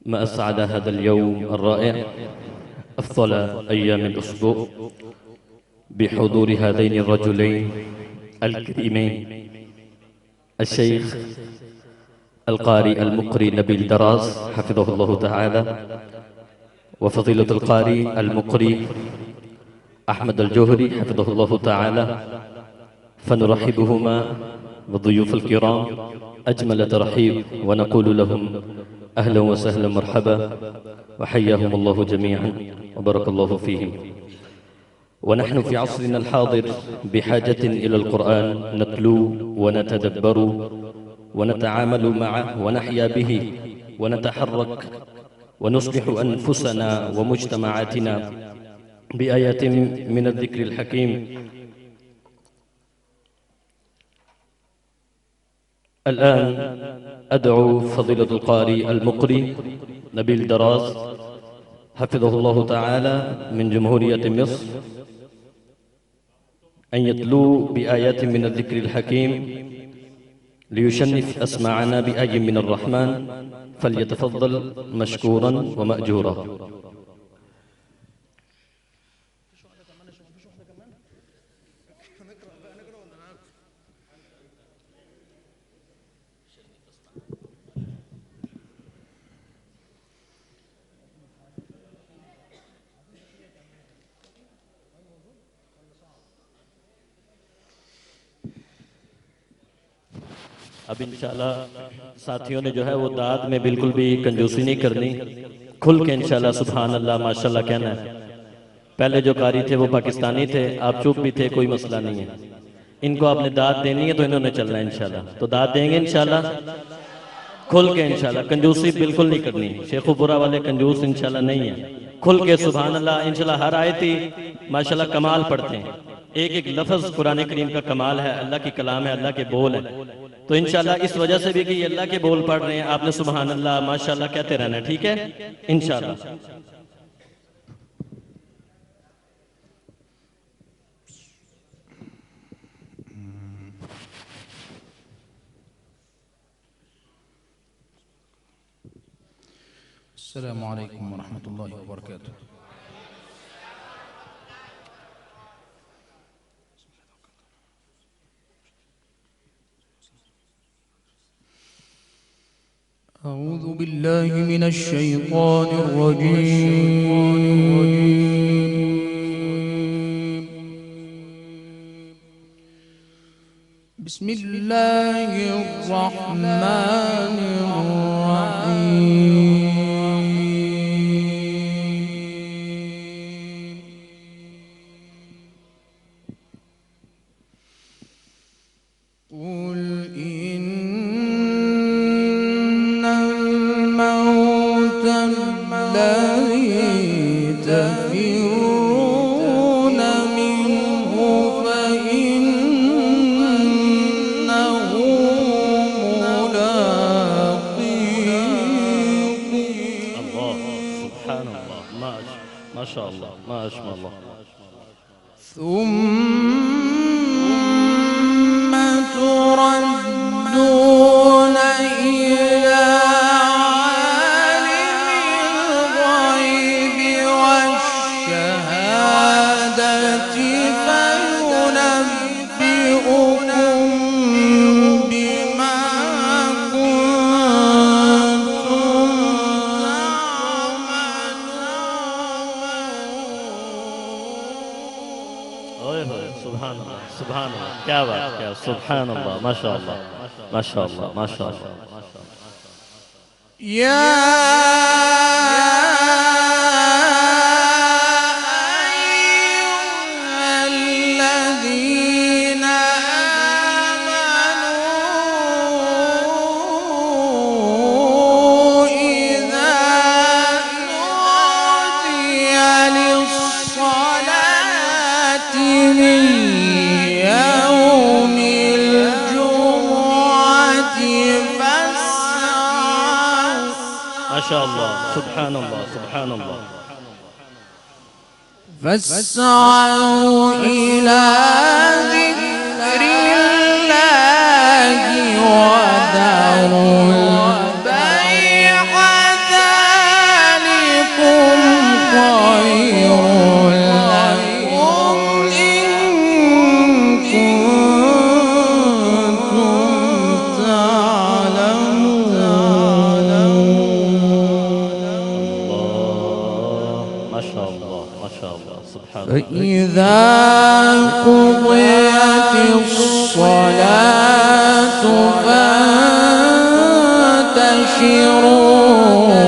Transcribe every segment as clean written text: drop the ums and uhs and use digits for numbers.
ما أسعد هذا اليوم الرائع، أفضل أيام الأسبوع، بحضور هذين الرجلين الكريمين، الشيخ القارئ المقري نبيل دراز حفظه الله تعالى، وفضيلة القارئ المقري أحمد الجوهري حفظه الله تعالى. فنرحبهما بالضيوف الكرام أجمل ترحيب، ونقول لهم أهلا وسهلا مرحبا، وحياهم الله جميعا وبارك الله فيهم. ونحن في عصرنا الحاضر بحاجة إلى القرآن، نتلوه ونتدبر ونتعامل معه ونحيا به ونتحرك ونصلح أنفسنا ومجتمعاتنا بآيات من الذكر الحكيم. الآن أدعو فضيلة القارئ المقري نبيل دراز حفظه الله تعالى من جمهورية مصر أن يتلو بآيات من الذكر الحكيم ليشنف أسماعنا بآي من الرحمن، فليتفضل مشكورا ومأجورا. अब इंशाल्लाह साथियों ने जो है वो दाद में बिल्कुल भी कंजूसी नहीं करनी, खुल के इंशाल्लाह सुभान अल्लाह माशाल्लाह कहना है। पहले जो कारी थे वो पाकिस्तानी थे, आप चुप भी थे, कोई मसला नहीं है। इनको आपने दाद देनी है तो इन्होंने चलना है इंशाल्लाह, तो दाद देंगे इंशाल्लाह खुल के इंशाल्लाह, कंजूसी बिल्कुल नहीं करनी। शेखुपुरा वाले कंजूस इंशाल्लाह नहीं है, खुल के सुभान अल्लाह। इंशाल्लाह हर आयत ही माशाल्लाह कमाल पढ़ते हैं, एक एक लफ्ज कुरान करीम का कमाल है, अल्लाह की कलाम है, अल्लाह के बोल है। तो इंशाल्लाह इस वजह से भी कि ये अल्लाह के बोल पढ़ रहे हैं, आपने सुभान अल्लाह माशाल्लाह कहते रहना, ठीक है इंशाल्लाह। अस्सलामु अलैकुम वरहमतुल्लाहि वबरकातुह। أعوذ بالله من الشيطان الرجيم. بسم الله الرحمن الرحيم. قل إن الموت الذي تفرون منه فإنه ملاقيكم. الله سبحان الله، ما شاء الله، ما شاء الله. ثم تردون إلى عالم الغيب والشهادة فينبئكم بما كنتم تعملون. سبحان الله سبحان الله، क्या बात, क्या सुभान अल्लाह, माशाअल्लाह माशाअल्लाह माशाअल्लाह। يا أيها الذين آمنوا إذا نودي للصلاة من يوم الجمعة ما شاء الله سبحان الله سبحان الله. فاسعوا إلى ذكر الله وذروا البيع، ذلك الله سبحان الله. فإذا قضيت الصلاة فانتشروا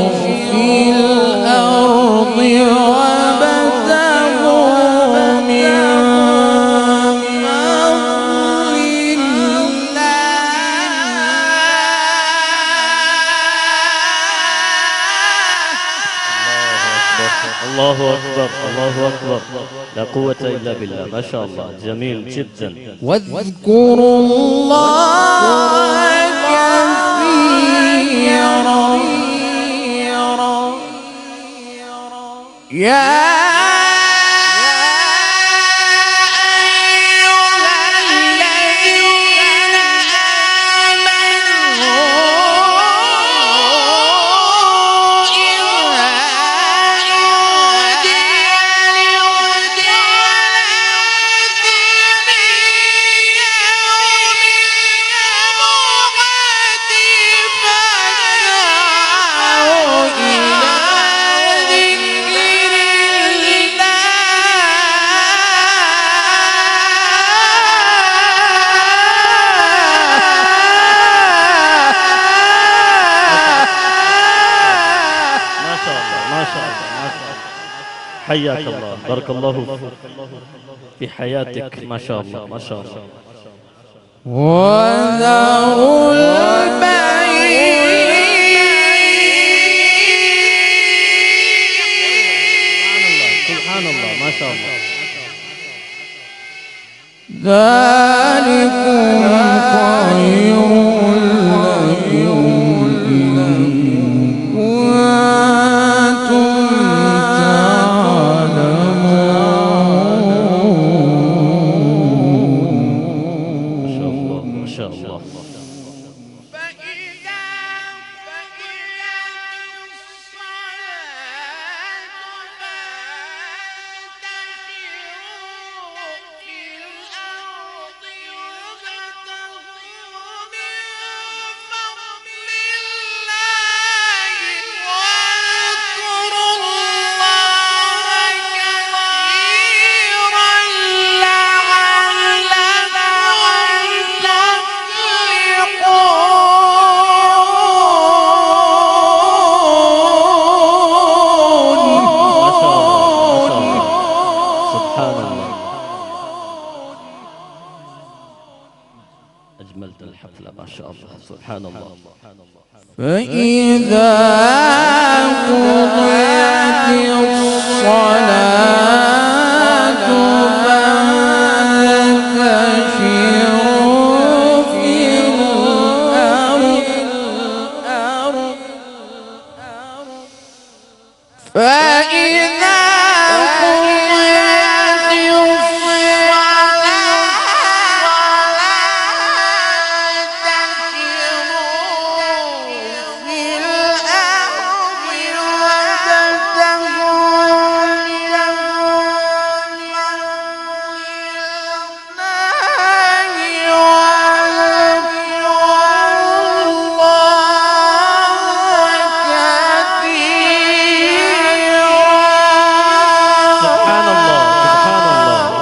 في الأرض وابتغوا من فضل الله أكبر الله أكبر لا قوة إلا بالله. ما شاء الله جميل جدا. واذكروا الله كثيرا يا حياك الله بارك الله في حياتك. ما شاء الله ما شاء الله. وذروا البيع سبحان الله ما شاء الله. ذلكم خير لكم إن كنتم أجملت الحفلة ما شاء الله سبحان الله. فإذا قضيت الصلاة فانتشروا في الأرض فإذا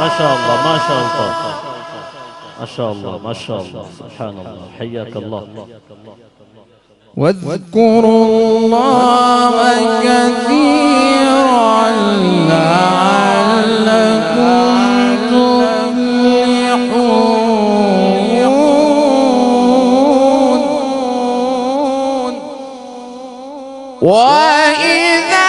ما شاء الله ما شاء الله ما شاء الله سبحان الله. حياك الله. واذكروا الله كثيرا لعلكم تفلحون. وإذا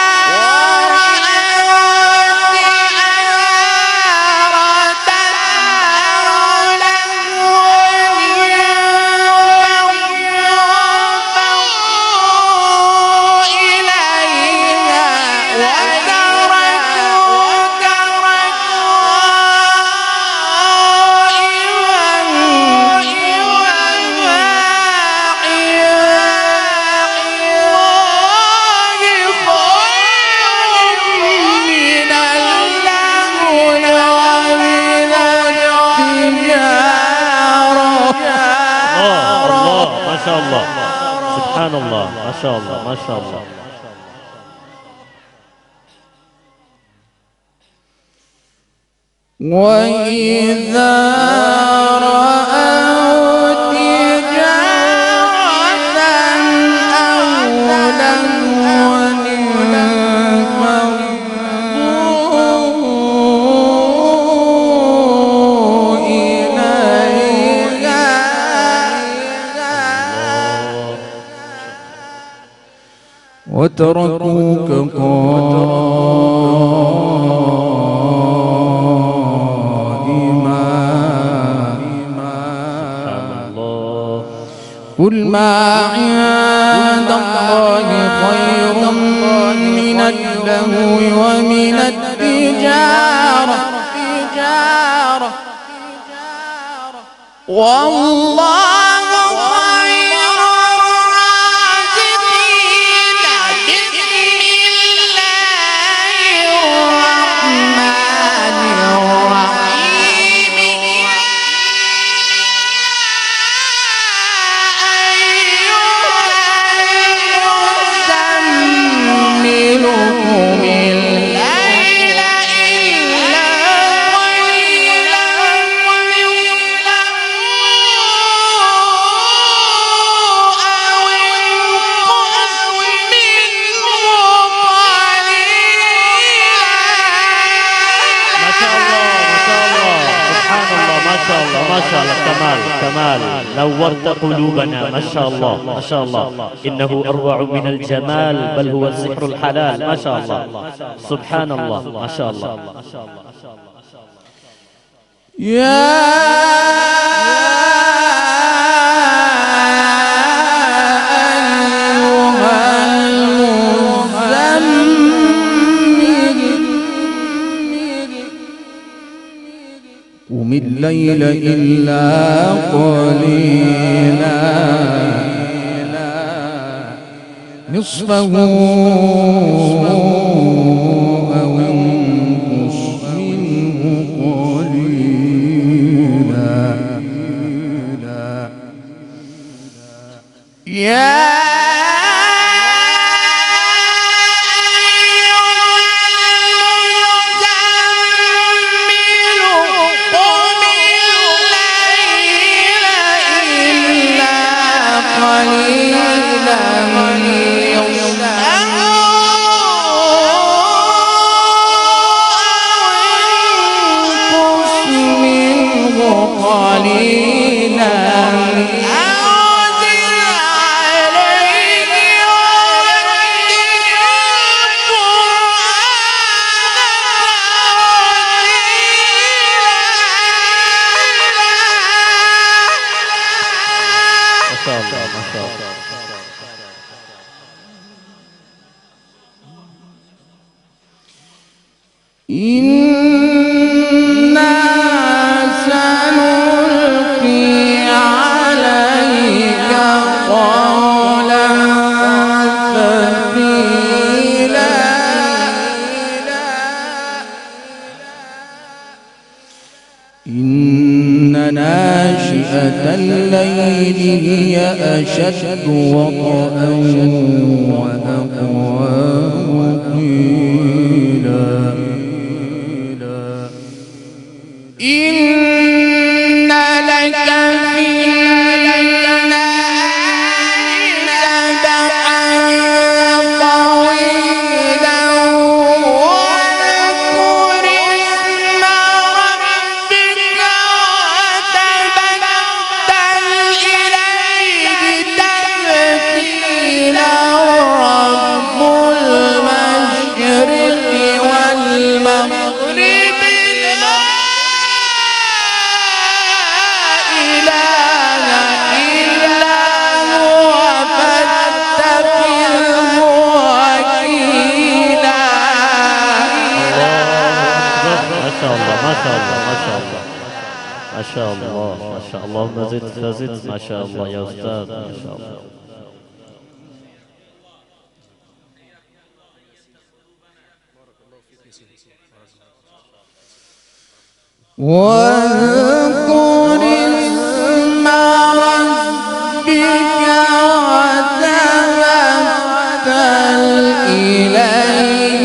ما شاء الله سبحان الله ما شاء الله ما شاء الله. وإذا رأوا تجارة أو لهوا انفضوا إليها وتركوك قل ما عند الله خير من اللهو ومن التجارة والله خير الرازقين بسم الله الرحمن الرحيم ما شاء الله كمال نورت قلوبنا ما شاء الله إنه أروع من الجمال بل هو السحر الحلال ما شاء الله سبحان الله ما شاء الله يا قم الليل إلا قليلا نصفه أو انقص منه قليلا يا إنا سنلقي عليك قولا ثقيلا إن ناشئة الليل هي أشد وطئا وأقوم قيلا إن لك في النهار سبحا طويلا واذكر اسم ربك وتبتل إليه تبتيلا رب المشرق والمغرب ما شاء الله مزيد فزيد ما شاء الله يا أستاذ ما شاء الله واذكر اسم ربك وتبتل إليه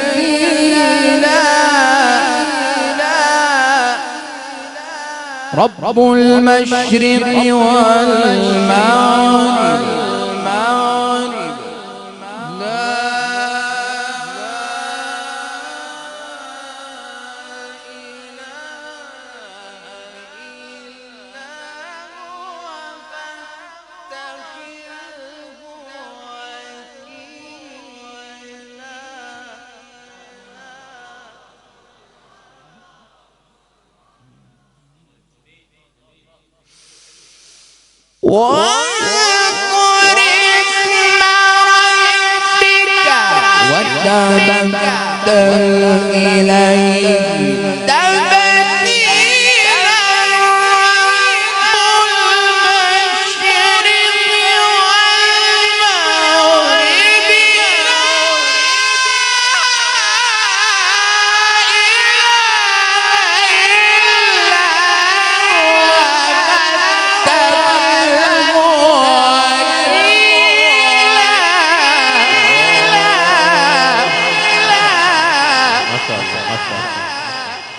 تبتيلا رب المشرق والمغرب واذكر اسم ربك وتبتل إليه تبتيلا رب المشرق والمغرب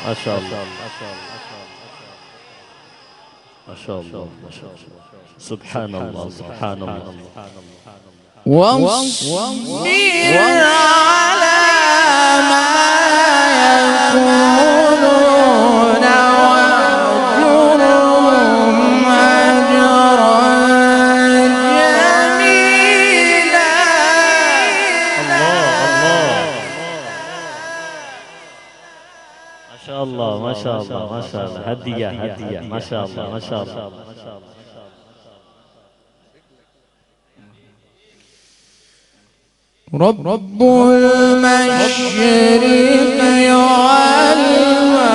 ما شاء الله ما شاء الله سبحان الله سبحان الله واصبر على ما يقولون واهجرهم هجرا جميلا. ما شاء الله ما شاء الله ما شاء الله هدية هدية ما شاء الله ما شاء الله. رب المشرق والمغرب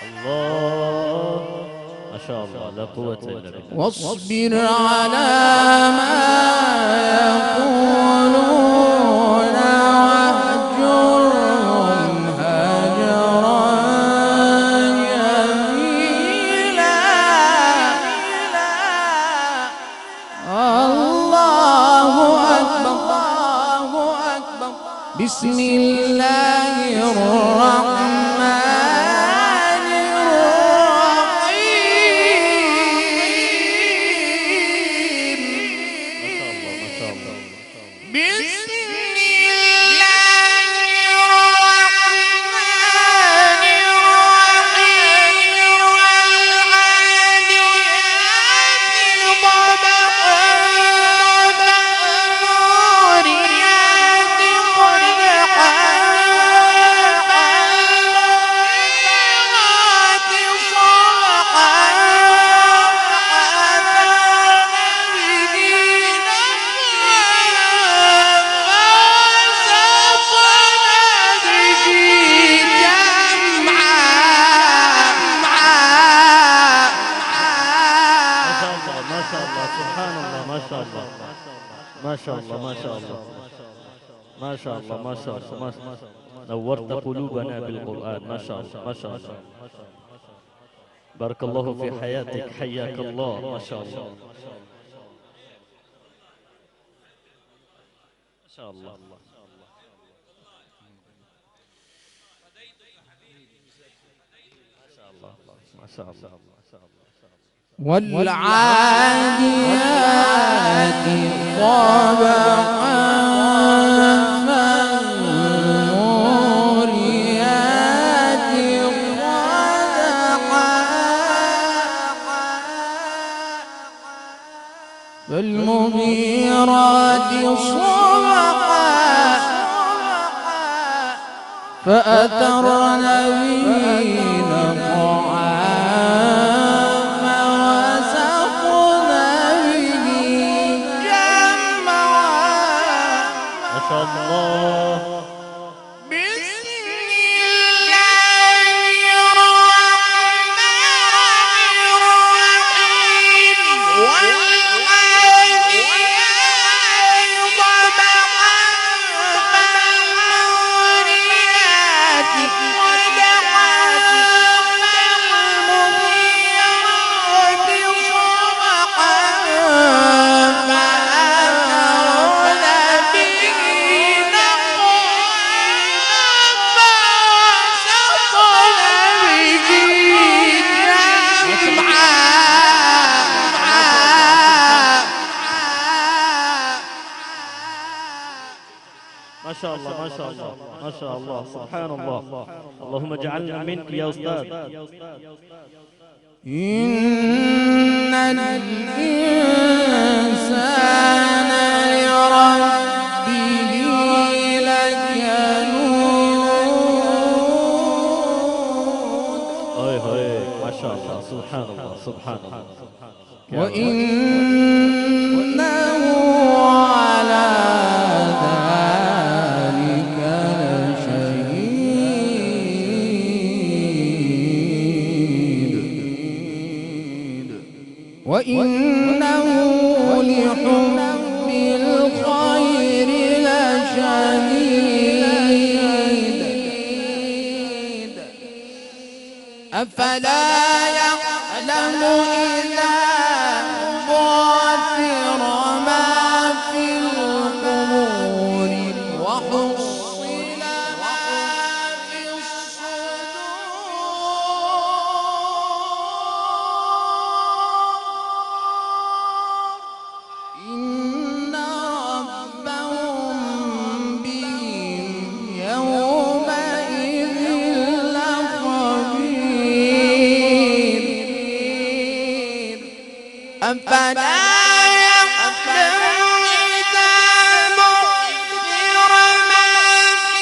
الله ما شاء الله لا قوة إلا بالله. واصبر على ما يقولون واهجرهم هجرا جميلا. الله أكبر بسم الله الرحمن ما شاء الله ما شاء الله ما شاء الله ما شاء الله ما شاء الله نورت قلوبنا بالقرآن ما شاء الله ما شاء الله. بارك الله في حياتك حياك الله ما شاء الله ما شاء الله. ما شاء الله والعاديات ضبحا فالموريات قدحا فالمغيرات صبحا فأثرن به نقعا الله. بسم الله الرحمن الرحيم والعاديات ضبحا فالموريات قدحا माशा अल्लाह माशा अल्लाह माशा अल्लाह सुभान अल्लाह अल्लाहुम्मा जअलना मिनक या उस्ताद إن الإنسان لربه لكنود ओए होए माशा अल्लाह सुभान अल्लाह सुभान अल्लाह وإنه على ذلك لشهيد وإنه لحب الخير لشديد أفلا يعلم إذا بعثر ما في القبور وحصل ما في الصدور إن ربهم بهم يومئذ لخبير أفلا يعلم إذا بعثر ما في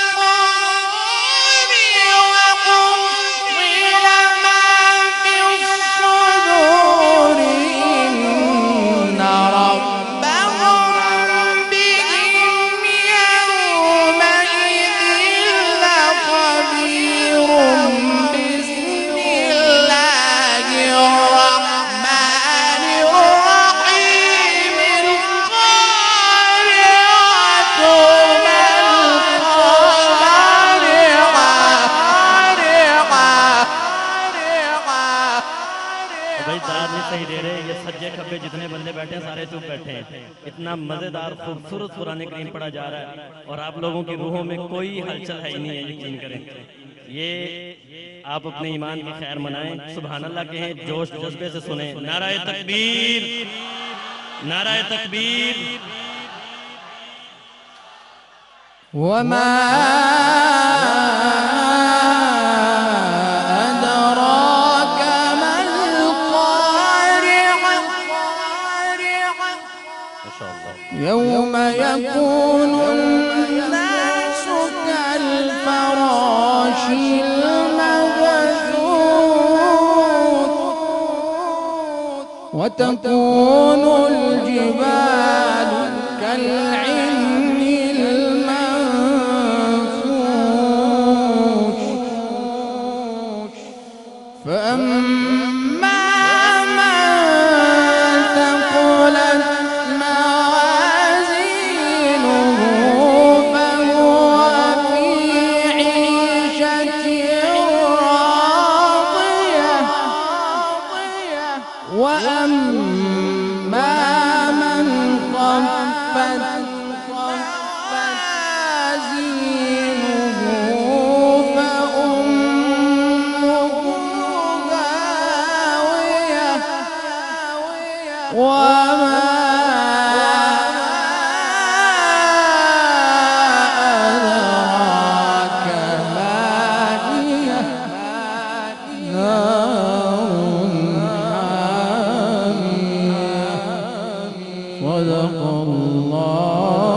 القبور وحصل ما في الصدور إن ربهم بهم يومئذ لخبير بسم الله الرحمن الرحيم القارعة ما القارعة भाई दाद नहीं सही दे रहे ये सज्जे खब्बे जितने बंदे बैठे हैं सारे चुप बैठे हैं इतना मजेदार खूबसूरत कुरान करीम पढ़ा जा रहा है और आप लोगों की रूहों में कोई हलचल है ही नहीं है यकीन करें ये आप अपने ईमान की खैर मनाएं सुभान अल्लाह कहें जोश जज्बे से सुने नाराए तकबीर नाराए तकबीर وما أدراك ما القارعة माशा अल्लाह يوم يكون الناس كالفراش المبثوث وتكون الجبال كالعهن المنفوش فأما من ثقلت موازينه فهو في عيشة راضية وأما من خفت موازينه فأمه هاوية وما أدراك ما هي نار حامية صدق الله